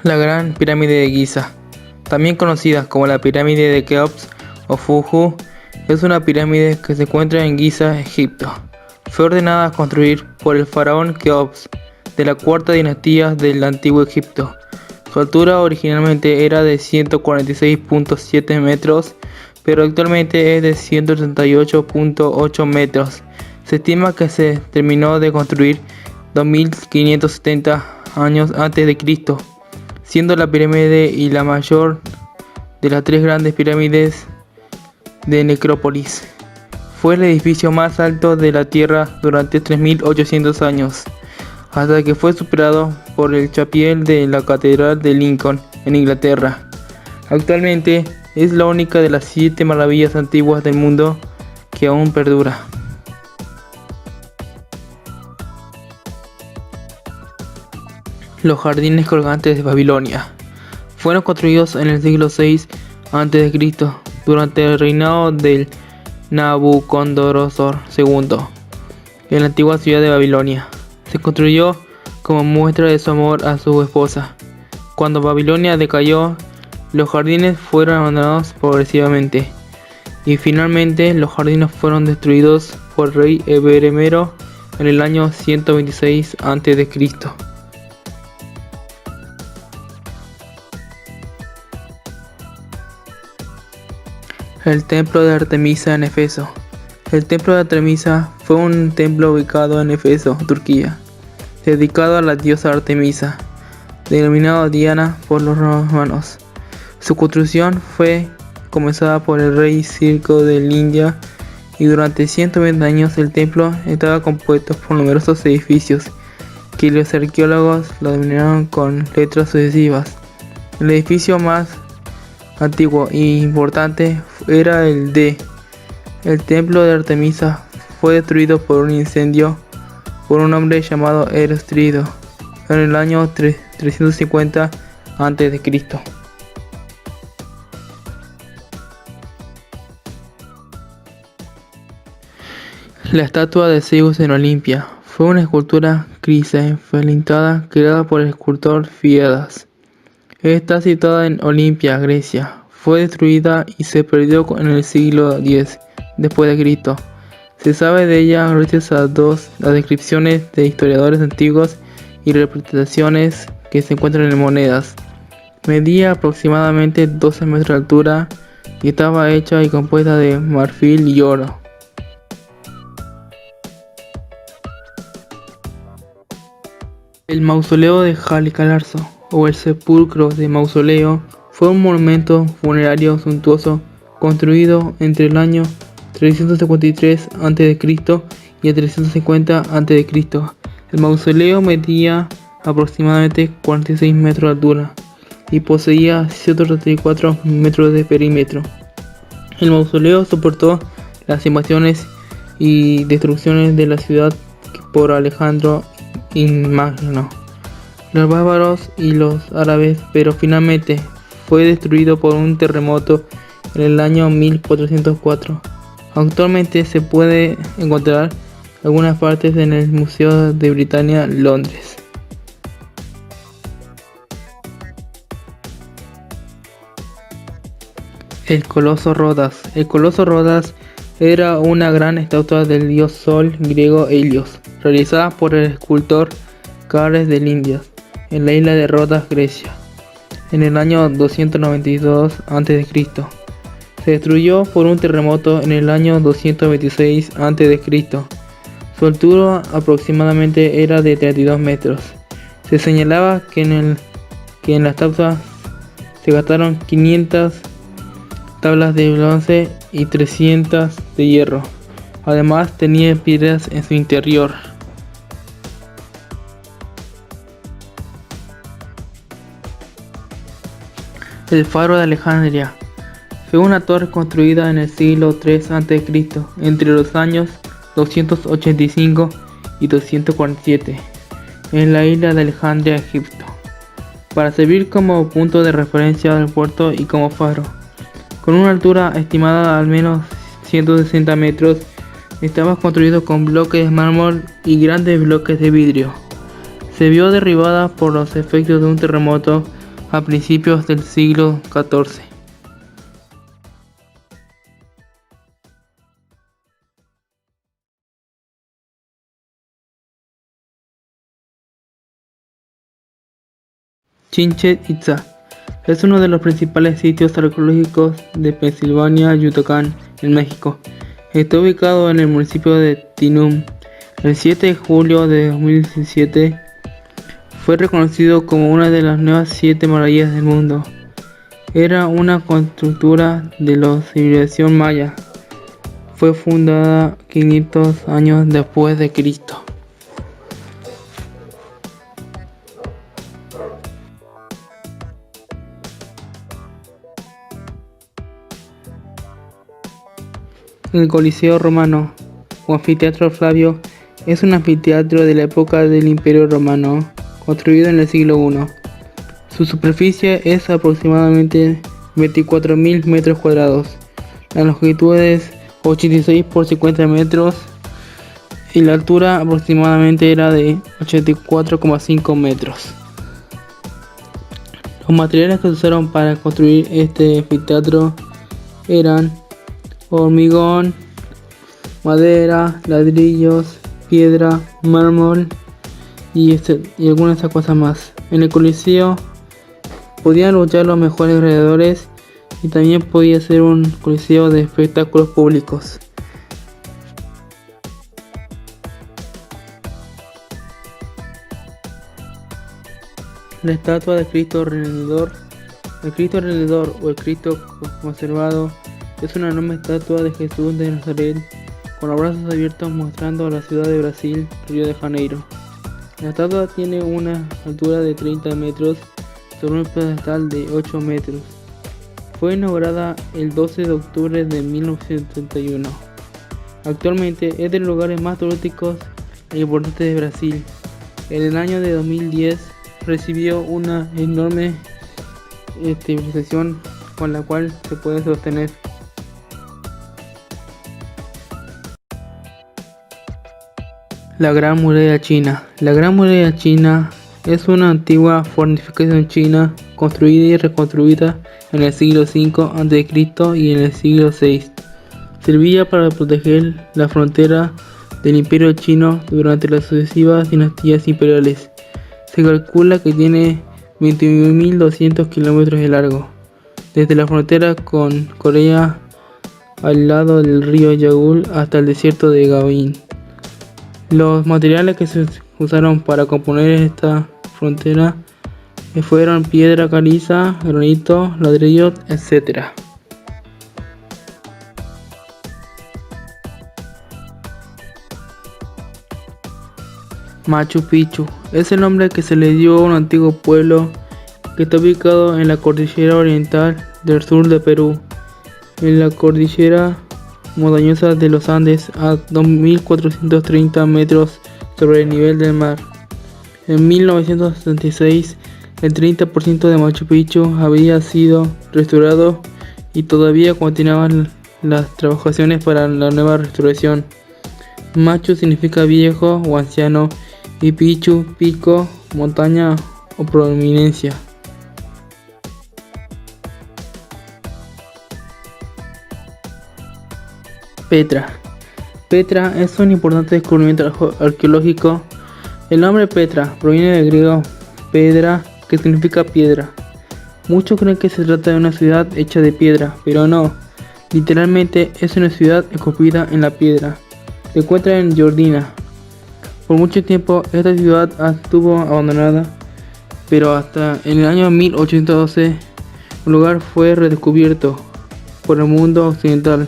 La Gran Pirámide de Giza, también conocida como la Pirámide de Keops o Fuju, es una pirámide que se encuentra en Giza, Egipto. Fue ordenada a construir por el faraón Keops de la cuarta dinastía del Antiguo Egipto. Su altura originalmente era de 146.7 metros, pero actualmente es de 138.8 metros. Se estima que se terminó de construir 2570 años antes de Cristo, siendo la pirámide y la mayor de las tres grandes pirámides de Necrópolis. Fue el edificio más alto de la Tierra durante 3800 años, hasta que fue superado por el chapitel de la Catedral de Lincoln en Inglaterra. Actualmente es la única de las 7 maravillas antiguas del mundo que aún perdura. Los jardines colgantes de Babilonia fueron construidos en el siglo VI a.C. durante el reinado del Nabucodonosor II en la antigua ciudad de Babilonia. Se construyó como muestra de su amor a su esposa. Cuando Babilonia decayó, los jardines fueron abandonados progresivamente, y finalmente los jardines fueron destruidos por el rey Eberemero en el año 126 a.C. El templo de Artemisa en Éfeso. El templo de Artemisa fue un templo ubicado en Éfeso, Turquía, dedicado a la diosa Artemisa, denominado Diana por los romanos. Su construcción fue comenzada por el rey Ciro de Lidia, y durante 120 años el templo estaba compuesto por numerosos edificios que los arqueólogos lo denominaron con letras sucesivas. El edificio más antiguo e importante era el templo de Artemisa. Fue destruido por un incendio por un hombre llamado Herostrido en el año 350 a.C. La estatua de Zeus en Olimpia fue una escultura cristalinizada creada por el escultor Fídias. Está situada en Olimpia, Grecia. Fue destruida y se perdió en el siglo X después de Cristo. Se sabe de ella gracias a las descripciones de historiadores antiguos y representaciones que se encuentran en monedas. Medía aproximadamente 12 metros de altura y estaba hecha y compuesta de marfil y oro. El mausoleo de Halicarnaso, o el sepulcro de mausoleo, fue un monumento funerario suntuoso construido entre el año 353 a.C. y el 350 a.C. El mausoleo medía aproximadamente 46 metros de altura y poseía 134 metros de perímetro. El mausoleo soportó las invasiones y destrucciones de la ciudad por Alejandro Magno, los bárbaros y los árabes, pero finalmente fue destruido por un terremoto en el año 1404. Actualmente se puede encontrar algunas partes en el Museo de Britania, Londres. El Coloso Rodas. El Coloso Rodas era una gran estatua del dios Sol griego Helios, realizada por el escultor Cares de Lindias en la isla de Rodas, Grecia, en el año 292 a.C. Se destruyó por un terremoto en el año 226 a.C. Su altura aproximadamente era de 32 metros. Se señalaba que en la estatua se gastaron 500 tablas de bronce y 300 de hierro. Además tenía piedras en su interior. El faro de Alejandría fue una torre construida en el siglo III a.C. entre los años 285 y 247 en la isla de Alejandría, Egipto, para servir como punto de referencia del puerto y como faro. Con una altura estimada al menos 160 metros, estaba construido con bloques de mármol y grandes bloques de vidrio. Se vio derribada por los efectos de un terremoto a principios del siglo XIV. Chichén Itzá es uno de los principales sitios arqueológicos de Pensilvania, Yucatán, en México. Está ubicado en el municipio de Tinum. El 7 de julio de 2017 fue reconocido como una de las nuevas 7 maravillas del mundo. Era una constructura de la civilización maya. Fue fundada 500 años después de Cristo. El Coliseo Romano, o Anfiteatro Flavio, es un anfiteatro de la época del Imperio Romano, construido en el siglo I. Su superficie es aproximadamente 24.000 metros cuadrados. La longitud es 86 por 50 metros y la altura aproximadamente era de 84,5 metros. Los materiales que se usaron para construir este anfiteatro eran hormigón, madera, ladrillos, piedra, mármol y algunas de esas cosas más. En el Coliseo podían luchar los mejores gladiadores y también podía ser un coliseo de espectáculos públicos. La estatua de Cristo Redentor, el Cristo Redentor o el Cristo conservado, es una enorme estatua de Jesús de Nazaret con los brazos abiertos mostrando la ciudad de Brasil, Río de Janeiro. La estatua tiene una altura de 30 metros sobre un pedestal de 8 metros. Fue inaugurada el 12 de octubre de 1971. Actualmente es de los lugares más turísticos e importantes de Brasil. En el año de 2010 recibió una enorme civilización con la cual se puede sostener. La Gran Muralla China. La Gran Muralla China es una antigua fortificación china construida y reconstruida en el siglo V a.C. y en el siglo VI. Servía para proteger la frontera del Imperio Chino durante las sucesivas dinastías imperiales. Se calcula que tiene 21.200 kilómetros de largo, desde la frontera con Corea al lado del río Yagul hasta el desierto de Gawin. Los materiales que se usaron para componer esta frontera fueron piedra caliza, granito, ladrillo, etc. Machu Picchu es el nombre que se le dio a un antiguo pueblo que está ubicado en la cordillera oriental del sur de Perú, en la cordillera montañosa de los Andes a 2.430 metros sobre el nivel del mar. En 1976, el 30% de Machu Picchu había sido restaurado y todavía continuaban las trabajaciones para la nueva restauración. Machu significa viejo o anciano y Picchu, pico, montaña o prominencia. Petra. Petra es un importante descubrimiento arqueológico. El nombre Petra proviene del griego pedra, que significa piedra. Muchos creen que se trata de una ciudad hecha de piedra, pero no. Literalmente es una ciudad esculpida en la piedra. Se encuentra en Jordania. Por mucho tiempo esta ciudad estuvo abandonada, pero hasta en el año 1812 el lugar fue redescubierto por el mundo occidental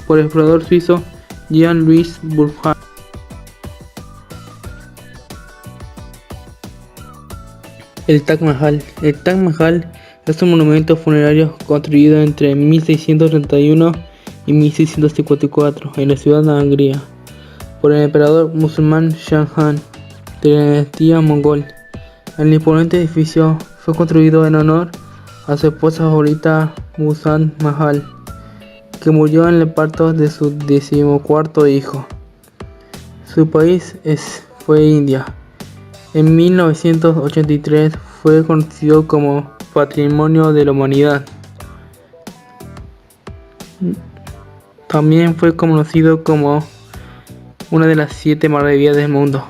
por el explorador suizo Jean-Louis Bourgeois. El Taj Mahal. El Taj Mahal es un monumento funerario construido entre 1631 y 1654 en la ciudad de Angria por el emperador musulmán Shah Jahan de la dinastía mongol. El imponente edificio fue construido en honor a su esposa favorita Musan Mahal, que murió en el parto de su 14º hijo. Su país fue India. En 1983 fue conocido como Patrimonio de la Humanidad. También fue conocido como una de las 7 maravillas del mundo.